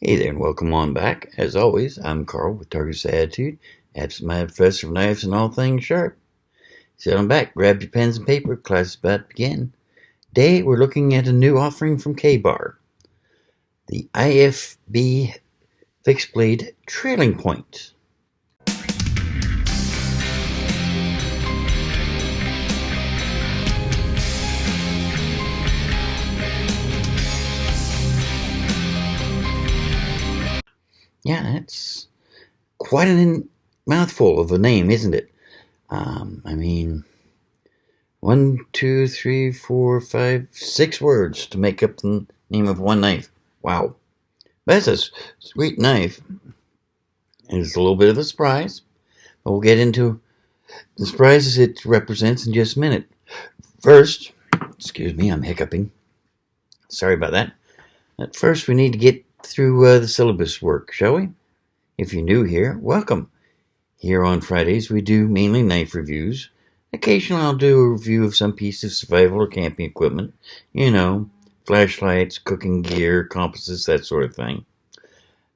Hey there, and welcome on back. As always, I'm Carl with Target's Attitude, absent-minded professor of knives and all things sharp. Sit on back, grab your pens and paper, class is about to begin. Today, we're looking at a new offering from K-Bar, the IFB Fixed Blade Trailing Point. Yeah, that's quite a mouthful of a name, isn't it? I mean, 1, 2, 3, 4, 5, 6 words to make up the name of one knife. Wow. That's a sweet knife. It's a little bit of a surprise, but we'll get into the surprises it represents in just a minute. First, excuse me, I'm hiccuping. Sorry about that. At first, we need to get through the syllabus work, shall we? If you're new here, welcome. Here on Fridays, we do mainly knife reviews. Occasionally, I'll do a review of some piece of survival or camping equipment. You know, flashlights, cooking gear, compasses, that sort of thing.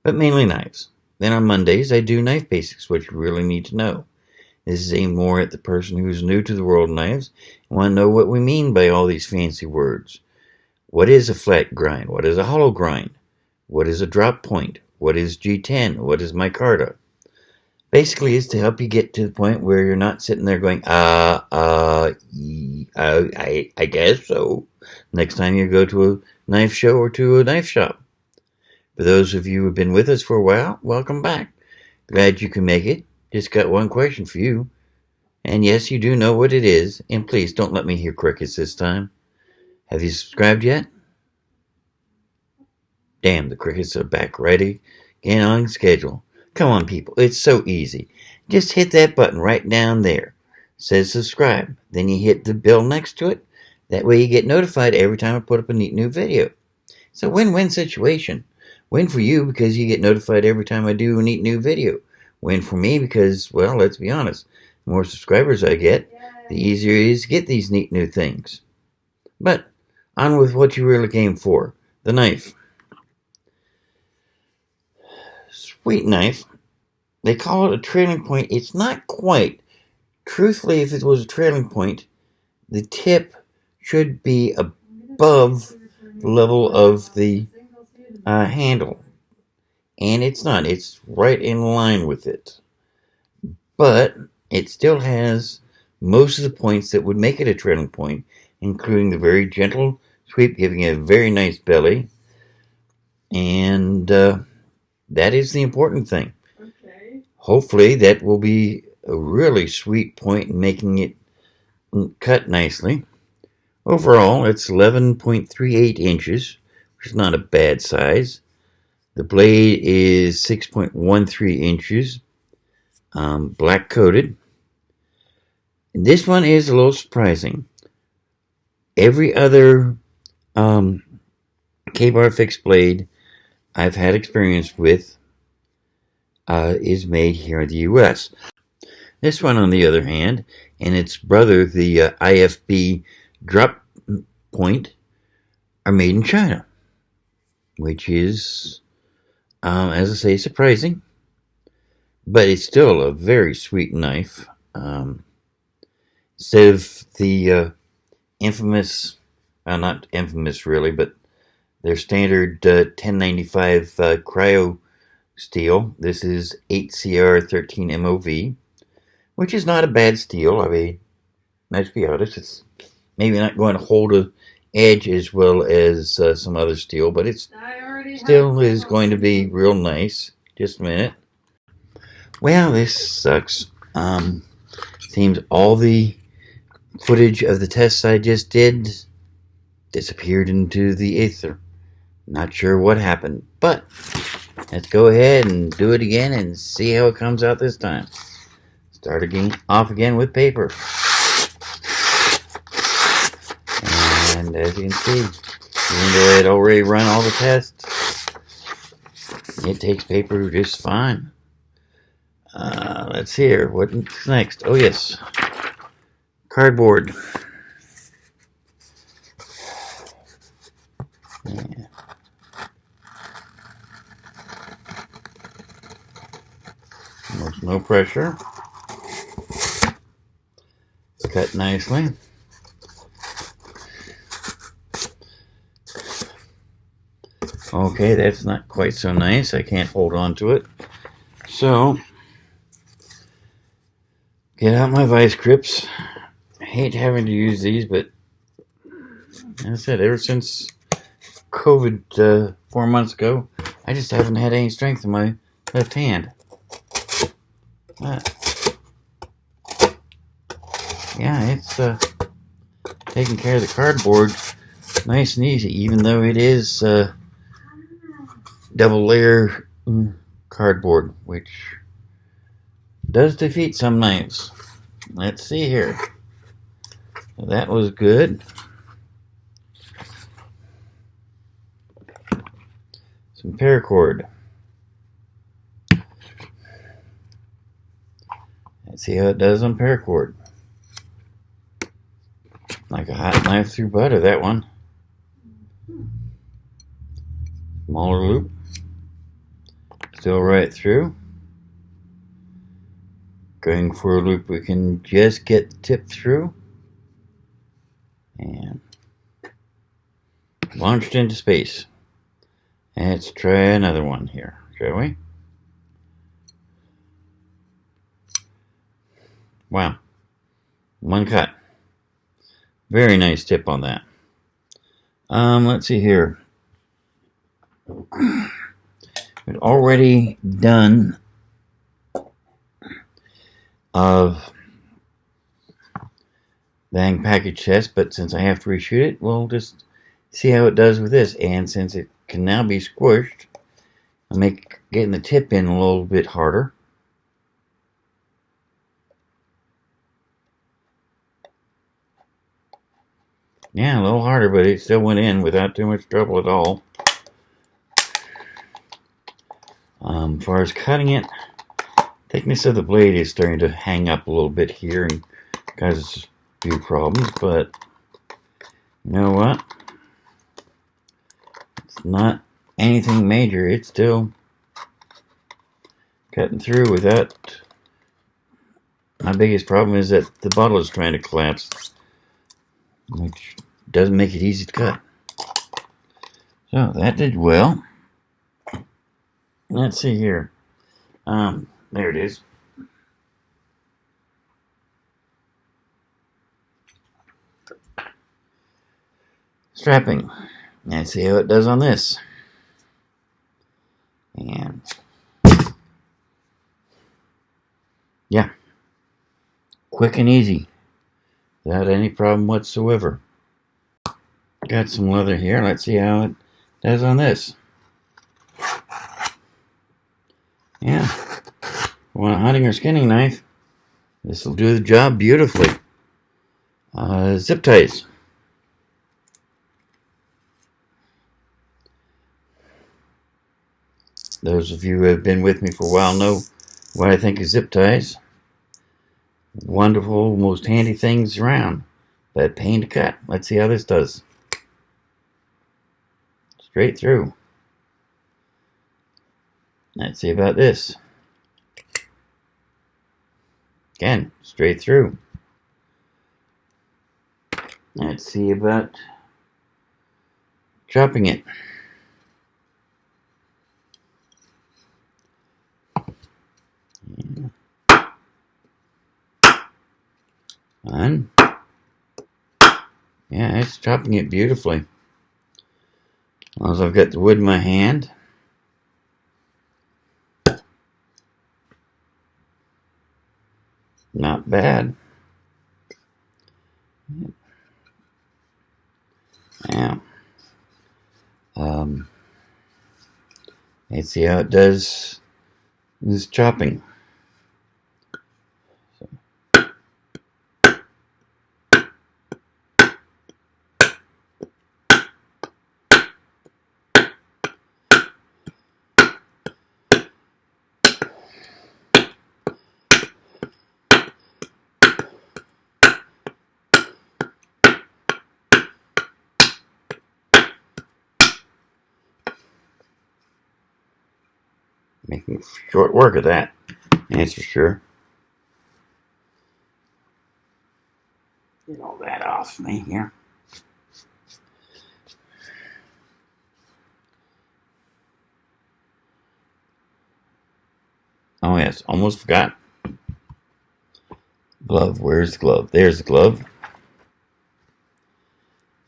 But mainly knives. Then on Mondays, I do knife basics, what you really need to know. This is aimed more at the person who's new to the world of knives and want to know what we mean by all these fancy words. What is a flat grind? What is a hollow grind? What is a drop point? What is G10? What is micarta? Basically, it's to help you get to the point where you're not sitting there going, I guess so, next time you go to a knife show or to a knife shop. For those of you who have been with us for a while, welcome back. Glad you can make it. Just got one question for you. And yes, you do know what it is. And please don't let me hear crickets this time. Have you subscribed yet? Damn, the crickets are back ready again on schedule. Come on, people. It's so easy. Just hit that button right down there. It says subscribe. Then you hit the bell next to it. That way you get notified every time I put up a neat new video. It's a win-win situation. Win for you because you get notified every time I do a neat new video. Win for me because, well, let's be honest, the more subscribers I get, the easier it is to get these neat new things. But on with what you really came for, the knife. Sweet knife. They call it a trailing point. It's not quite. Truthfully, if it was a trailing point, the tip should be above the level of the handle. And it's not. It's right in line with it. But it still has most of the points that would make it a trailing point, including the very gentle sweep, giving it a very nice belly. And that is the important thing. Okay. Hopefully that will be a really sweet point in making it cut nicely. Overall, it's 11.38 inches, which is not a bad size. The blade is 6.13 inches, black coated. And this one is a little surprising. Every other K-Bar fixed blade I've had experience with is made here in the U.S. This one, on the other hand, and its brother, the IFB drop point, are made in China, which is, as I say, surprising. But it's still a very sweet knife. Instead of the infamous, not infamous really, but their standard 1095 cryo steel, this is 8CR13 MOV, which is not a bad steel. I mean, let's be honest, it's maybe not going to hold an edge as well as some other steel, but it still is going to be real nice. Just a minute. Well, this sucks. Seems all the footage of the tests I just did disappeared into the ether. Not sure what happened, but let's go ahead and do it again and see how it comes out this time. Start off again with paper. And as you can see, even though I had already run all the tests, it takes paper just fine. Let's see here. What's next? Oh, yes. Cardboard. Yeah. No pressure. It's cut nicely. Okay, that's not quite so nice. I can't hold on to it. So, get out my vice grips. I hate having to use these, but as I said, ever since COVID 4 months ago, I just haven't had any strength in my left hand. Yeah, it's taking care of the cardboard nice and easy, even though it is double layer cardboard, which does defeat some knives. Let's see here. That was good. Some paracord. Let's see how it does on paracord. Like a hot knife through butter, that one. Smaller loop. Still right through. Going for a loop we can just get the tip through. And launched into space. Let's try another one here, shall we? Wow. One cut. Very nice tip on that. Let's see here. We'd already done of the hang package test, but since I have to reshoot it, we'll just see how it does with this. And since it can now be squished, I'll make getting the tip in a little bit harder. Yeah, a little harder, but it still went in without too much trouble at all. As far as cutting it, thickness of the blade is starting to hang up a little bit here and causes a few problems, but you know what? It's not anything major. It's still cutting through without. My biggest problem is that the bottle is trying to collapse, which doesn't make it easy to cut. So that did well. Let's see here. There it is. Strapping. Let's see how it does on this. And yeah, quick and easy, without any problem whatsoever. Got some leather here. Let's see how it does on this. Yeah, want a hunting or skinning knife, this will do the job beautifully. Zip ties. Those of you who have been with me for a while know what I think of zip ties. Wonderful, most handy things around, but pain to cut. Let's see how this does. Straight through. Let's see about this. Again, straight through. Let's see about chopping it. One. Yeah, it's chopping it beautifully. As long as I've got the wood in my hand. Not bad. Yeah. Let's see how it does this chopping. Making short work of that. That's for sure. Get all that off me here. Oh yes, almost forgot. Glove, where's the glove? There's the glove.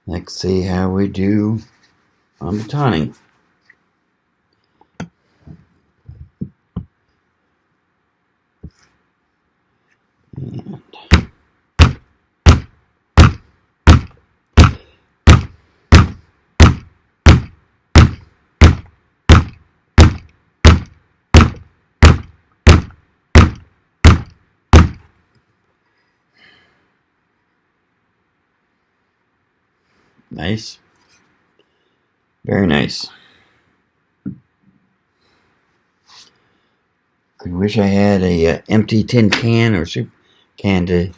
Let's see how we do on batoning. And nice. Very nice. Could wish I had a empty tin can or soup can to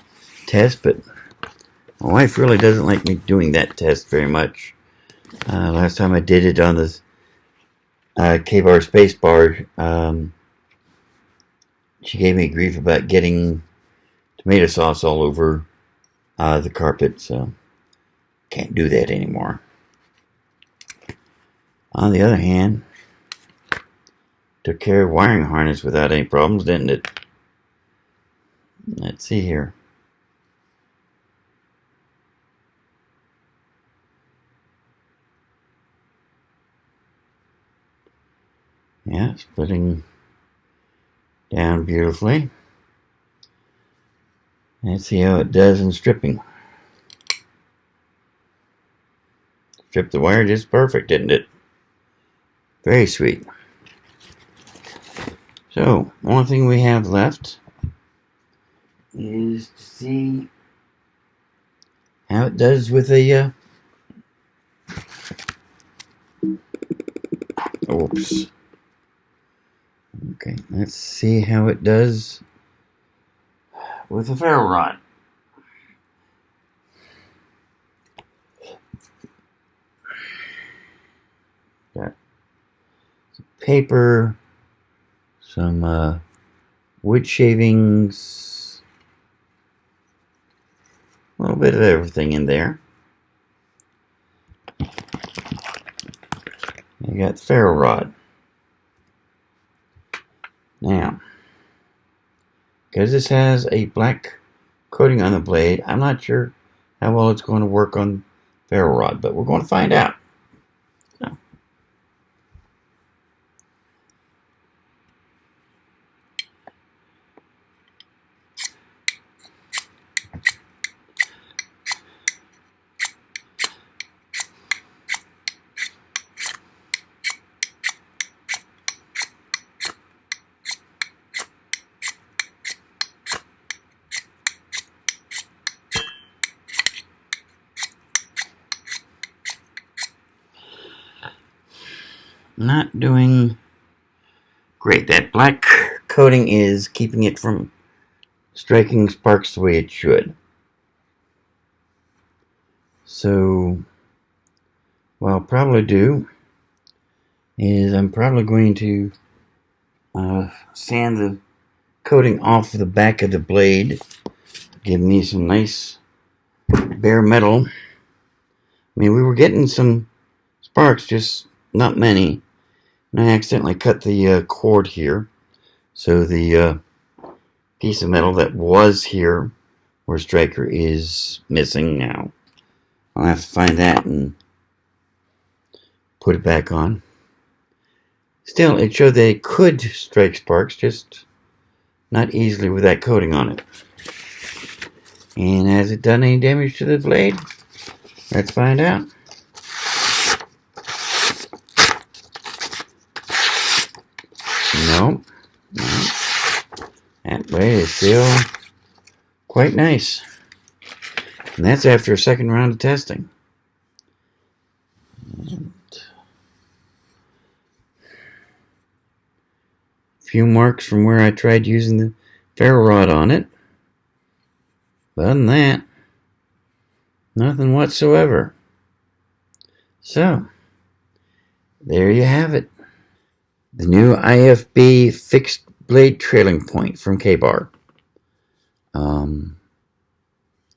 test, but my wife really doesn't like me doing that test very much. Last time I did it on the K-bar space bar, she gave me grief about getting tomato sauce all over the carpet, so can't do that anymore. On the other hand, took care of wiring harness without any problems, didn't it? Let's see here. Yeah, splitting down beautifully. Let's see how it does in stripping. Stripped the wire just perfect, didn't it? Very sweet. So, only thing we have left is to see how it does with a oops. Okay, let's see how it does with a ferro rod. Got some paper, some wood shavings, a little bit of everything in there. I got the ferro rod. Now, because this has a black coating on the blade, I'm not sure how well it's going to work on ferro rod, but we're going to find out. So. Not doing great. That black coating is keeping it from striking sparks the way it should. So what I'll probably do is I'm probably going to sand the coating off the back of the blade, give me some nice bare metal. I mean, we were getting some sparks, just not many. And I accidentally cut the cord here, so the piece of metal that was here where striker is missing now. I'll have to find that and put it back on. Still, it showed that it could strike sparks, just not easily with that coating on it. And has it done any damage to the blade? Let's find out. No. That blade is still quite nice. And that's after a second round of testing. And a few marks from where I tried using the ferro rod on it. But other than that, nothing whatsoever. So, there you have it. The new IFB fixed blade trailing point from K-Bar.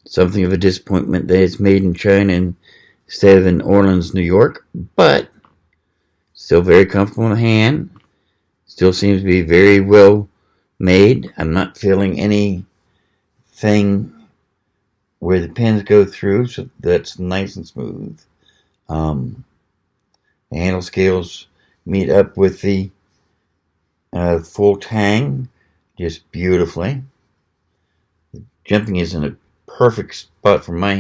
Something of a disappointment that it's made in China instead of in Orleans, New York, but still very comfortable in the hand. Still seems to be very well made. I'm not feeling anything where the pins go through, so that's nice and smooth. The handle scales meet up with the full tang just beautifully. Jumping is in a perfect spot for my